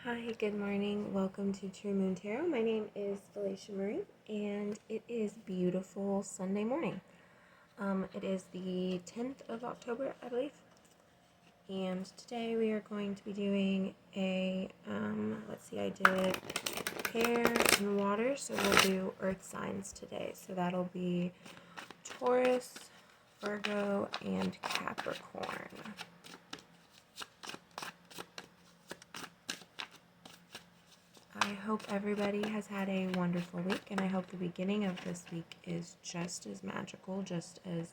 Hi, good morning. Welcome to True Moon Tarot. My name is Felecia Marie, and it is beautiful Sunday morning. It is the 10th of October, I believe. And today we are going to be doing I did air and water, so we'll do earth signs today. So that'll be Taurus, Virgo, and Capricorn. I hope everybody has had a wonderful week, and I hope the beginning of this week is just as magical, just as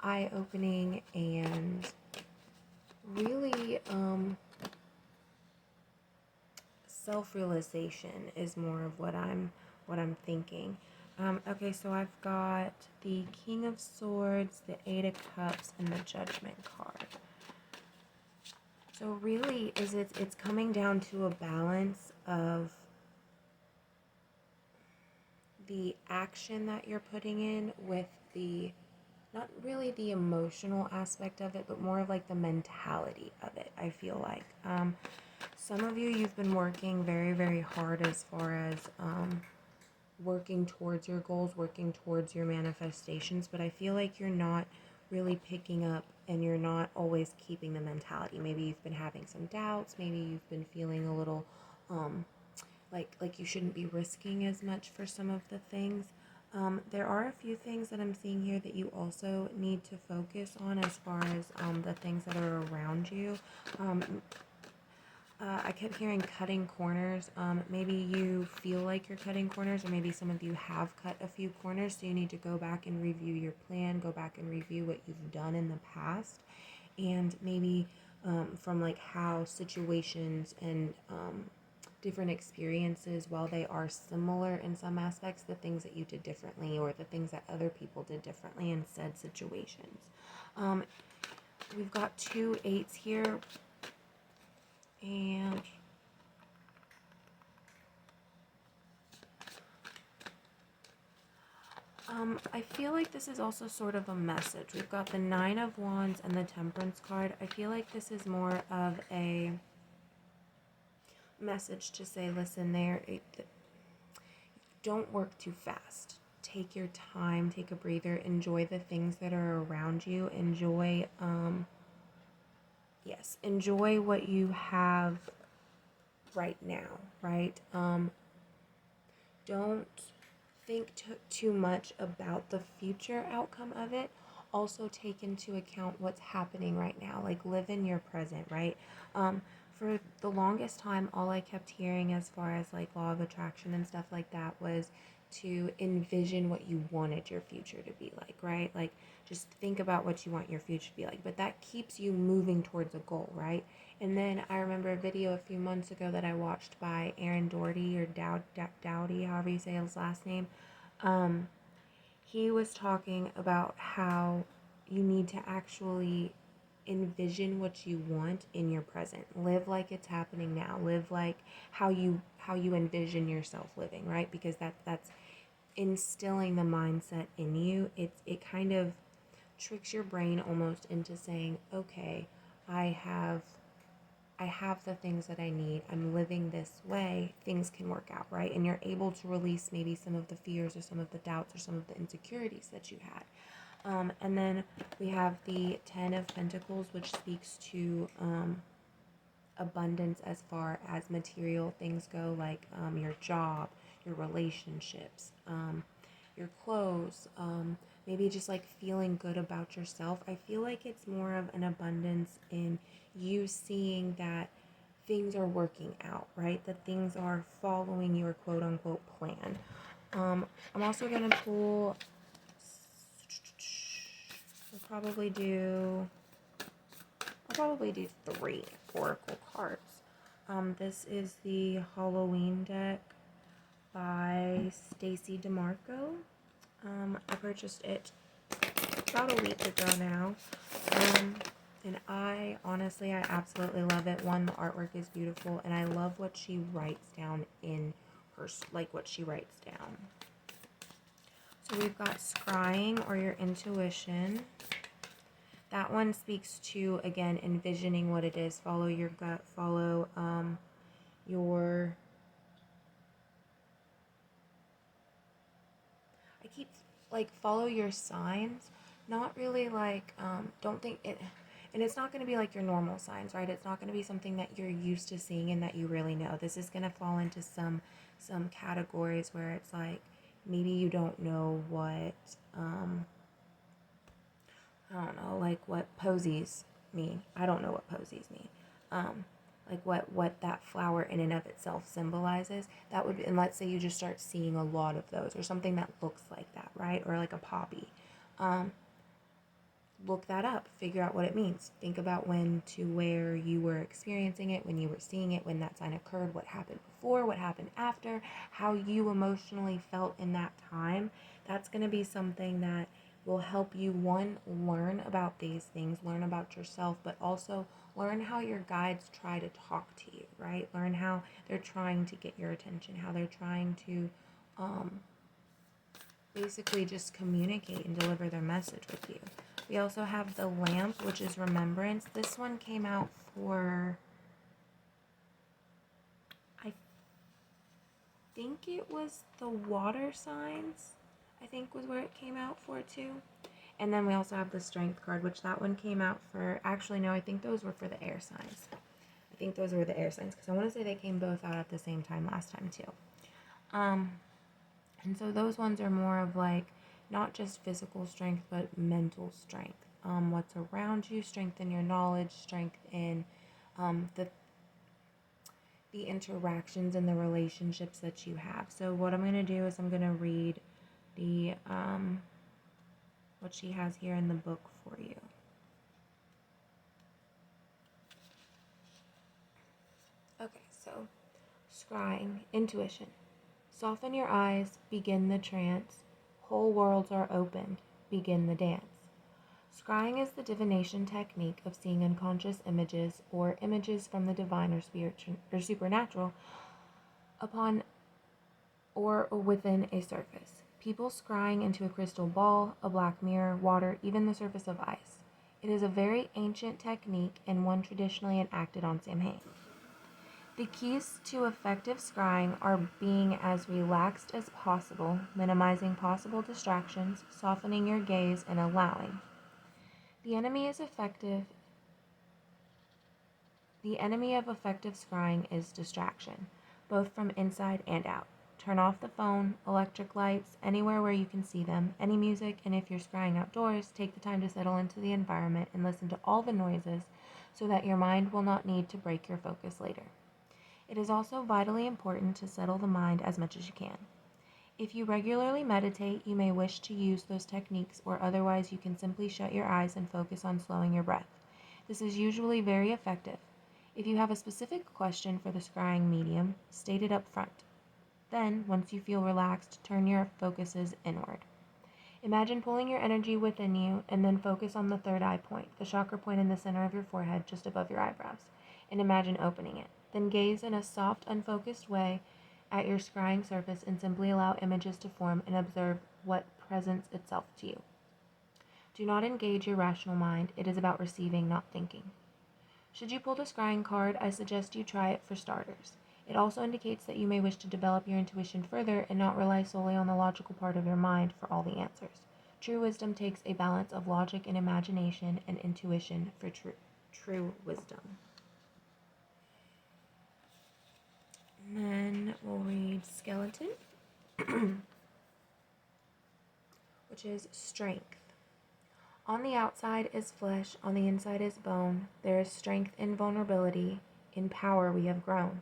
eye-opening, and really self-realization is more of what I'm thinking. Okay, so I've got the King of Swords, the Eight of Cups, and the Judgment card. So really, it's coming down to a balance of the action that you're putting in with the, not really the emotional aspect of it, but more of like the mentality of it, I feel like. Some of you've been working very, very hard as far as working towards your goals, working towards your manifestations, but I feel like you're not really picking up and you're not always keeping the mentality. Maybe you've been having some doubts, maybe you've been feeling a little like you shouldn't be risking as much for some of the things. There are a few things that I'm seeing here that you also need to focus on as far as the things that are around you. I kept hearing cutting corners. Maybe you feel like you're cutting corners, or maybe some of you have cut a few corners, so you need to go back and review your plan, go back and review what you've done in the past, and maybe from like how situations and different experiences, while they are similar in some aspects, the things that you did differently or the things that other people did differently in said situations. We've got 2 8s here, and I feel like this is also sort of a message. We've got the 9 of Wands and the Temperance card. I feel like this is more of a message to say, listen, don't work too fast. Take your time, take a breather, enjoy the things that are around you, enjoy what you have right now, right? Don't think too much about the future outcome of it. Also take into account what's happening right now. Like, live in your present, right? For the longest time, all I kept hearing as far as like law of attraction and stuff like that was to envision what you wanted your future to be like, right? Like, just think about what you want your future to be like. But that keeps you moving towards a goal, right? And then I remember a video a few months ago that I watched by Aaron Doherty, or Dowdy, however you say his last name. He was talking about how you need to actually envision what you want in your present. Live like it's happening now. Live like how you envision yourself living, right? Because that's instilling the mindset in you. It kind of tricks your brain almost into saying, okay, I have the things that I need. I'm living this way. Things can work out, right? And you're able to release maybe some of the fears or some of the doubts or some of the insecurities that you had. And then we have the 10 of Pentacles, which speaks to abundance as far as material things go, like your job, your relationships, your clothes, maybe just like feeling good about yourself. I feel like it's more of an abundance in you seeing that things are working out, right? That things are following your quote unquote plan. I'm also going to pull, I'll probably do 3 oracle cards. This is the Halloween deck by Stacy DeMarco. I purchased it about a week ago now. And I absolutely love it. One, the artwork is beautiful, and I love what she writes down in her, like what she writes down. So we've got scrying, or your intuition. That one speaks to, again, envisioning what it is. Follow your gut, follow your, I keep like follow your signs, not really like, don't think it, and it's not going to be like your normal signs, right? It's not going to be something that you're used to seeing and that you really know. This is going to fall into some categories where it's like maybe you don't know what, I don't know, like what posies mean. I don't know what posies mean. Um, like what that flower in and of itself symbolizes. That would, and let's say you just start seeing a lot of those, or something that looks like that, right? Or like a poppy. Um, Look that up, figure out what it means. Think about when to where you were experiencing it, when you were seeing it, when that sign occurred, what happened before, what happened after, how you emotionally felt in that time. That's going to be something that will help you, one, learn about these things, learn about yourself, but also learn how your guides try to talk to you, right? Learn how they're trying to get your attention, how they're trying to basically just communicate and deliver their message with you. We also have the lamp, which is remembrance. This one came out for, I think it was the water signs, I think was where it came out for too. And then we also have the strength card, which that one came out for, actually no, I think those were for the air signs. I think those were the air signs because I want to say they came both out at the same time last time too. And so those ones are more of like not just physical strength, but mental strength. What's around you, strength in your knowledge, strength in the interactions and the relationships that you have. So what I'm going to do is I'm going to read the what she has here in the book for you. Okay, so scrying, intuition. Soften your eyes, begin the trance. Whole worlds are opened, begin the dance. Scrying is the divination technique of seeing unconscious images or images from the divine or spiritual or supernatural upon or within a surface. People scrying into a crystal ball, a black mirror, water, even the surface of ice. It is a very ancient technique and one traditionally enacted on Samhain. The keys to effective scrying are being as relaxed as possible, minimizing possible distractions, softening your gaze, and allowing. The enemy is effective. The enemy of effective scrying is distraction, both from inside and out. Turn off the phone, electric lights, anywhere where you can see them, any music, and if you're scrying outdoors, take the time to settle into the environment and listen to all the noises so that your mind will not need to break your focus later. It is also vitally important to settle the mind as much as you can. If you regularly meditate, you may wish to use those techniques, or otherwise you can simply shut your eyes and focus on slowing your breath. This is usually very effective. If you have a specific question for the scrying medium, state it up front. Then, once you feel relaxed, turn your focuses inward. Imagine pulling your energy within you and then focus on the third eye point, the chakra point in the center of your forehead just above your eyebrows, and imagine opening it. Then gaze in a soft, unfocused way at your scrying surface and simply allow images to form and observe what presents itself to you. Do not engage your rational mind. It is about receiving, not thinking. Should you pull the scrying card, I suggest you try it for starters. It also indicates that you may wish to develop your intuition further and not rely solely on the logical part of your mind for all the answers. True wisdom takes a balance of logic and imagination and intuition for true wisdom. And then we'll read skeleton, which is strength. On the outside is flesh, on the inside is bone. There is strength in vulnerability, in power we have grown.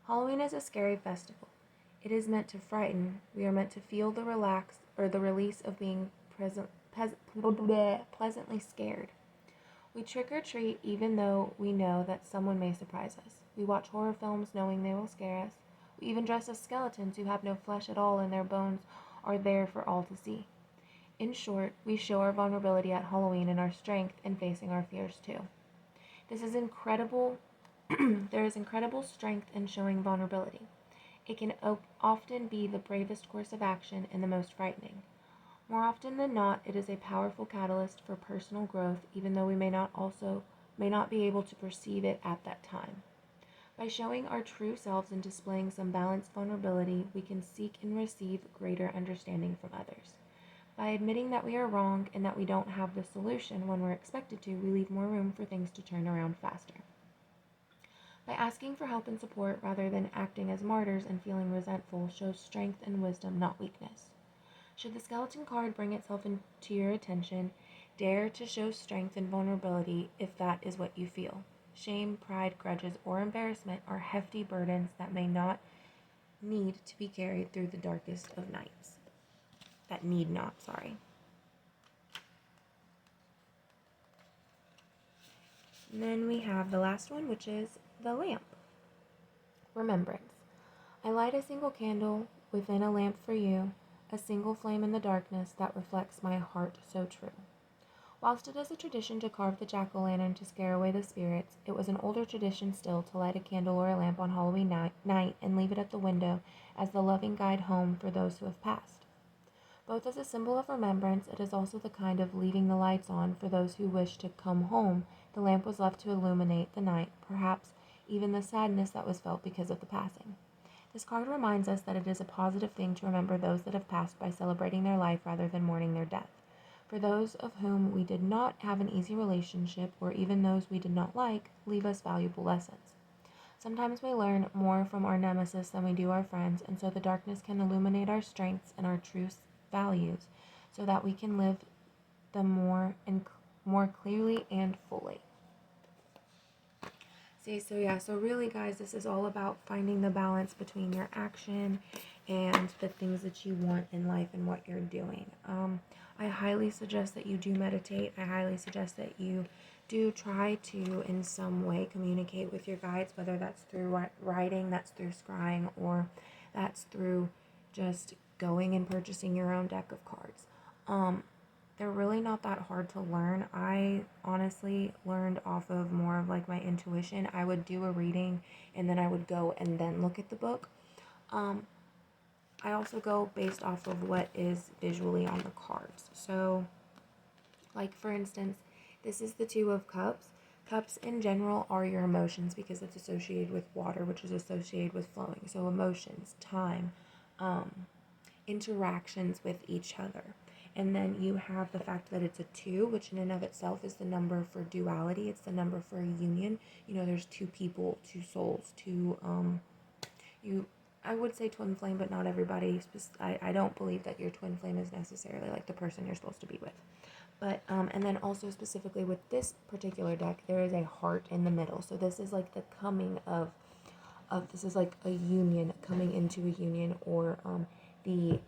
Halloween is a scary festival. It is meant to frighten. We are meant to feel the release of being pleasantly scared. We trick or treat even though we know that someone may surprise us. We watch horror films knowing they will scare us. We even dress as skeletons who have no flesh at all and their bones are there for all to see. In short, we show our vulnerability at Halloween and our strength in facing our fears too. This is incredible. There is incredible strength in showing vulnerability. It can often be the bravest course of action and the most frightening. More often than not, it is a powerful catalyst for personal growth, even though we may not be able to perceive it at that time. By showing our true selves and displaying some balanced vulnerability, we can seek and receive greater understanding from others. By admitting that we are wrong and that we don't have the solution when we're expected to, we leave more room for things to turn around faster. By asking for help and support rather than acting as martyrs and feeling resentful shows strength and wisdom, not weakness. Should the skeleton card bring itself into your attention, dare to show strength and vulnerability if that is what you feel. Shame, pride, grudges, or embarrassment are hefty burdens that may not need to be carried through the darkest of nights. That need not, sorry. And then we have the last one, which is the lamp. Remembrance. I light a single candle within a lamp for you, a single flame in the darkness that reflects my heart so true. Whilst it is a tradition to carve the jack-o'-lantern to scare away the spirits, it was an older tradition still to light a candle or a lamp on Halloween night and leave it at the window as the loving guide home for those who have passed. Both as a symbol of remembrance, it is also the kind of leaving the lights on for those who wish to come home. The lamp was left to illuminate the night, perhaps even the sadness that was felt because of the passing. This card reminds us that it is a positive thing to remember those that have passed by celebrating their life rather than mourning their death. For those of whom we did not have an easy relationship, or even those we did not like, leave us valuable lessons. Sometimes we learn more from our nemesis than we do our friends, and so the darkness can illuminate our strengths and our true values so that we can live them more clearly and fully. So really, guys, this is all about finding the balance between your action and the things that you want in life and what you're doing. I highly suggest that you do meditate. I highly suggest that you do try to, in some way, communicate with your guides, whether that's through writing, that's through scrying, or that's through just going and purchasing your own deck of cards. They're really not that hard to learn. I honestly learned off of more of like my intuition. I would do a reading and then I would go and then look at the book. I also go based off of what is visually on the cards. So, like for instance, this is the Two of Cups. Cups in general are your emotions because it's associated with water, which is associated with flowing. So emotions, time, interactions with each other. And then you have the fact that it's a 2, which in and of itself is the number for duality. It's the number for a union. You know, there's two people, two souls, I would say twin flame, but not everybody. I don't believe that your twin flame is necessarily like the person you're supposed to be with. But, and then also specifically with this particular deck, there is a heart in the middle. So this is like the coming of this is like a union, coming into a union, or the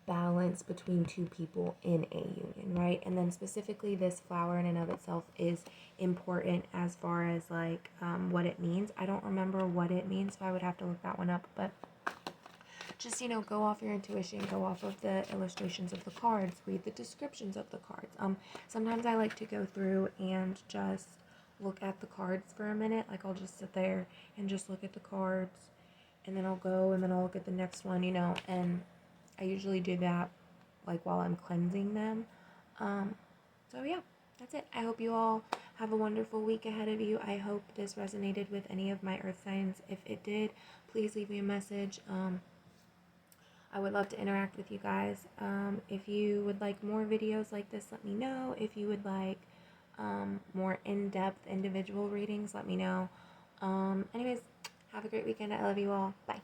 balance between two people in a union, right? And then specifically this flower in and of itself is important as far as like what it means. I don't remember what it means, so I would have to look that one up, but just, go off your intuition, go off of the illustrations of the cards, read the descriptions of the cards. Sometimes I like to go through and just look at the cards for a minute. Like I'll just sit there and just look at the cards, and then I'll go and then I'll look at the next one, and I usually do that like while I'm cleansing them. So yeah, that's it. I hope you all have a wonderful week ahead of you. I hope this resonated with any of my earth signs. If it did, please leave me a message. I would love to interact with you guys. If you would like more videos like this, let me know. If you would like more in-depth individual readings, let me know. Anyways, have a great weekend. I love you all. Bye.